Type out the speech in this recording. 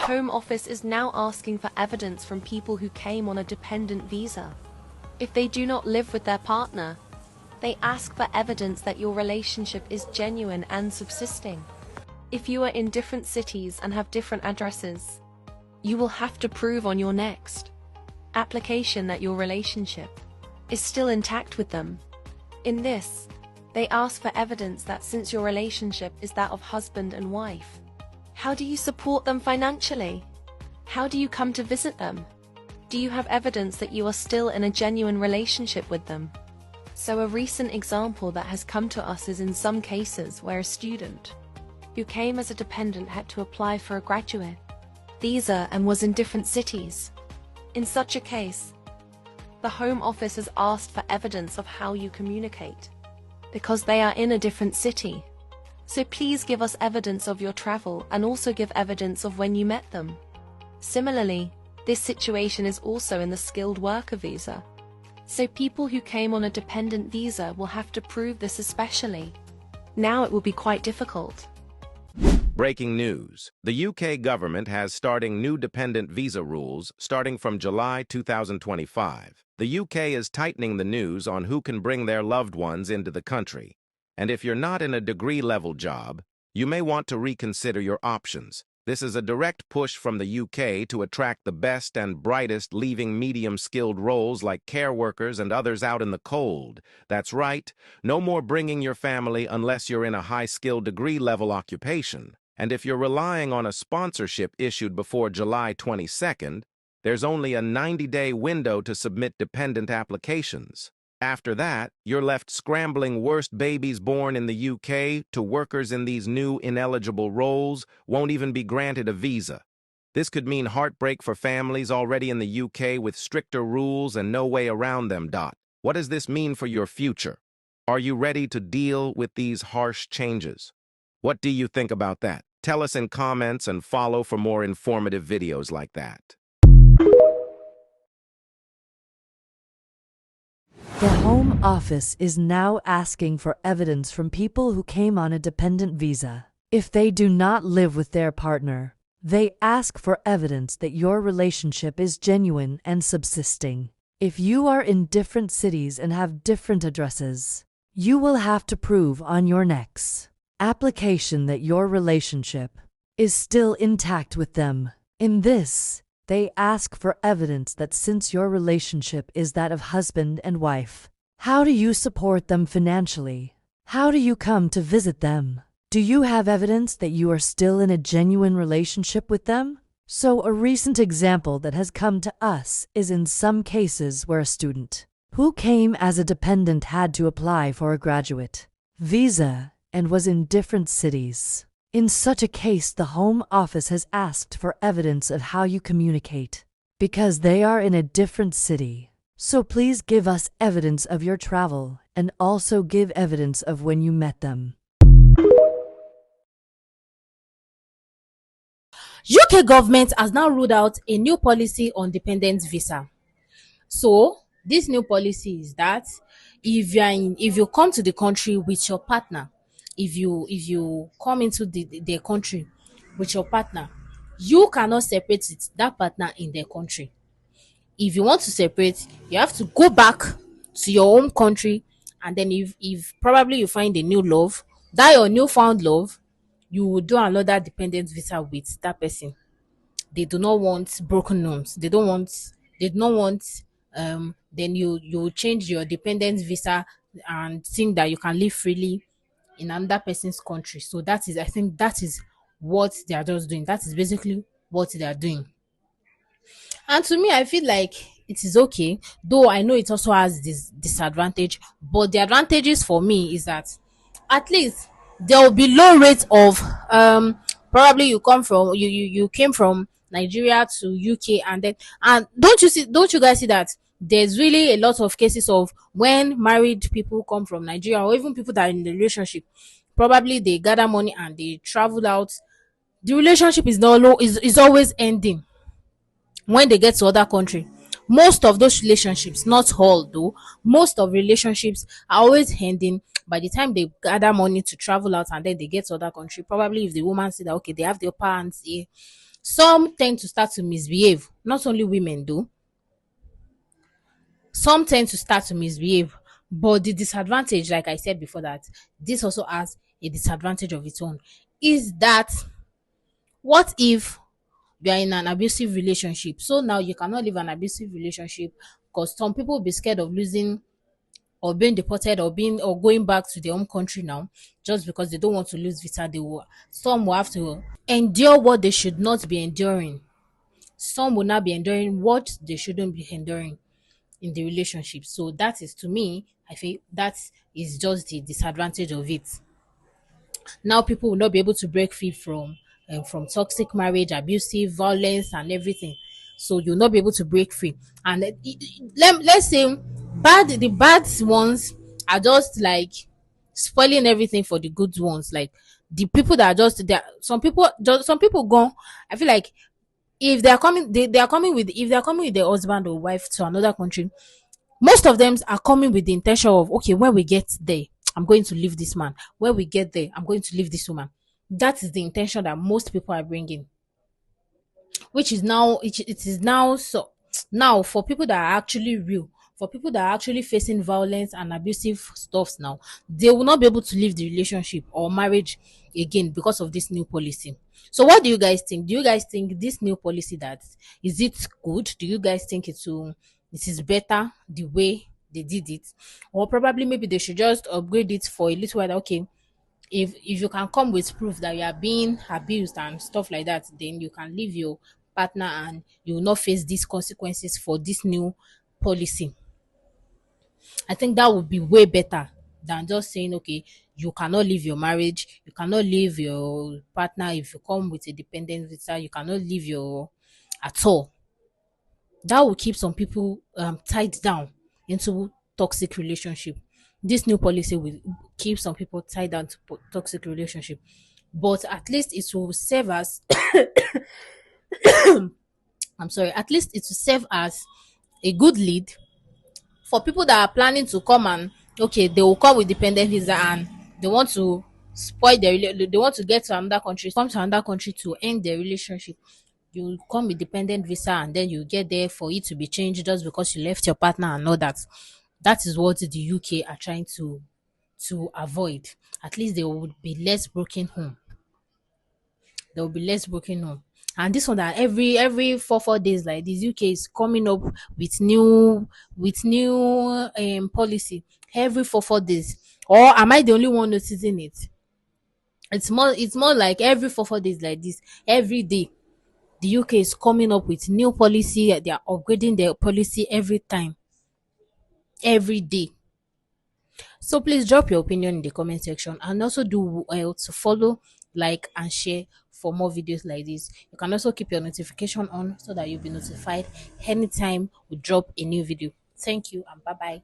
Home Office is now asking for evidence from people who came on a dependent visa. If they do not live with their partner, they ask for evidence that your relationship is genuine and subsisting. If you are in different cities and have different addresses, you will have to prove on your next application that your relationship is still intact with them. In this, they ask for evidence that since your relationship is that of husband and wife, how do you support them financially? How do you come to visit them? Do you have evidence that you are still in a genuine relationship with them? So a recent example that has come to us is in some cases where a student who came as a dependent had to apply for a graduate visa and was in different cities. In such a case, the Home Office has asked for evidence of how you communicate, because they are in a different city. So please give us evidence of your travel and also give evidence of when you met them. Similarly, this situation is also in the skilled worker visa. So people who came on a dependent visa will have to prove this especially. Now it will be quite difficult. Breaking news. The UK government has starting new dependent visa rules starting from July 2025. The UK is tightening the news on who can bring their loved ones into the country. And if you're not in a degree-level job, you may want to reconsider your options. This is a direct push from the UK to attract the best and brightest, leaving medium-skilled roles like care workers and others out in the cold. That's right, no more bringing your family unless you're in a high-skilled degree-level occupation. And if you're relying on a sponsorship issued before July 22nd, there's only a 90-day window to submit dependent applications. After that, you're left scrambling. Worst babies born in the UK to workers in these new ineligible roles won't even be granted a visa. This could mean heartbreak for families already in the UK with stricter rules and no way around them. What does this mean for your future? Are you ready to deal with these harsh changes? What do you think about that? Tell us in comments and follow for more informative videos like that. The Home Office is now asking for evidence from people who came on a dependent visa. If they do not live with their partner, they ask for evidence that your relationship is genuine and subsisting. If you are in different cities and have different addresses, you will have to prove on your next application that your relationship is still intact with them. In this, they ask for evidence that since your relationship is that of husband and wife, how do you support them financially? How do you come to visit them? Do you have evidence that you are still in a genuine relationship with them? So a recent example that has come to us is in some cases where a student who came as a dependent had to apply for a graduate visa and was in different cities. In such a case, the Home Office has asked for evidence of how you communicate, because they are in a different city. So please give us evidence of your travel and also give evidence of when you met them. UK government has now ruled out a new policy on dependent visa. So this new policy is that if you come to the country with your partner, if you come into their country with your partner, you cannot separate that partner in their country. If you want to separate, you have to go back to your home country, and then if probably you find a new love, that your newfound love, you will do another dependent visa with that person. They do not want broken homes. They do not want then you change your dependent visa and think that you can live freely in another person's country. So I think that is what they are just doing. That is basically what they are doing. And to me, I feel like it is okay, though I know it also has this disadvantage. But the advantages for me is that at least there will be low rate of probably you came from Nigeria to UK, and don't you guys see that there's really a lot of cases of when married people come from Nigeria, or even people that are in the relationship, probably they gather money and they travel out. The relationship is always ending when they get to other country. Most of those relationships, not all though, most of relationships are always ending by the time they gather money to travel out, and then they get to other country. Probably if the woman see that okay, they have the upper hands here, some tend to start to misbehave. Not only women though, some tend to start to misbehave. But the disadvantage, like I said before, that this also has a disadvantage of its own, is that what if you are in an abusive relationship? So now you cannot live an abusive relationship because some people will be scared of losing or being deported or being or going back to their home country now, just because they don't want to lose visa. Some will have to endure what they should not be enduring. Some will not be enduring what they shouldn't be enduring in the relationship. So that is, to me, I think that is just the disadvantage of it. Now people will not be able to break free from toxic marriage, abusive violence, and everything. So you'll not be able to break free. And let's say the bad ones are just like spoiling everything for the good ones. Like the people that are just there, some people go. I feel like if they are coming, they are coming with, if they are coming with their husband or wife to another country, most of them are coming with the intention of, okay, when we get there, I'm going to leave this man. When we get there, I'm going to leave this woman. That is the intention that most people are bringing, which is now, it is now, so now for people that are actually real, for people that are actually facing violence and abusive stuffs now, they will not be able to leave the relationship or marriage again because of this new policy. So what do you guys think? Do you guys think this new policy, that is it good? Do you guys think it is better the way they did it, or probably maybe they should just upgrade it for a little while? Okay, if you can come with proof that you are being abused and stuff like that, then you can leave your partner and you will not face these consequences for this new policy. I think that would be way better than just saying, okay, you cannot leave your marriage, you cannot leave your partner. If you come with a dependent visa, you cannot leave your at all. That will keep some people tied down into toxic relationship. This new policy will keep some people tied down to toxic relationship, but at least it will serve as I'm sorry, at least it will serve as a good lead for people that are planning to come, and okay, they will come with dependent visa and they want to spoil their they want to get to another country, come to another country to end their relationship. You come with dependent visa and then you get there for it to be changed just because you left your partner and all that. That is what the UK are trying to avoid. At least there would be less broken home. There will be less broken home. And this one, that every 4 days, like this, UK is coming up with new policy every 4 days. Or am I the only one noticing it? It's more like every 4 days like this. Every day the UK is coming up with new policy. They are upgrading their policy every time, every day. So please drop your opinion in the comment section, and also do well to follow, like, and share for more videos like this. You can also keep your notification on so that you'll be notified anytime we drop a new video. Thank you and bye bye.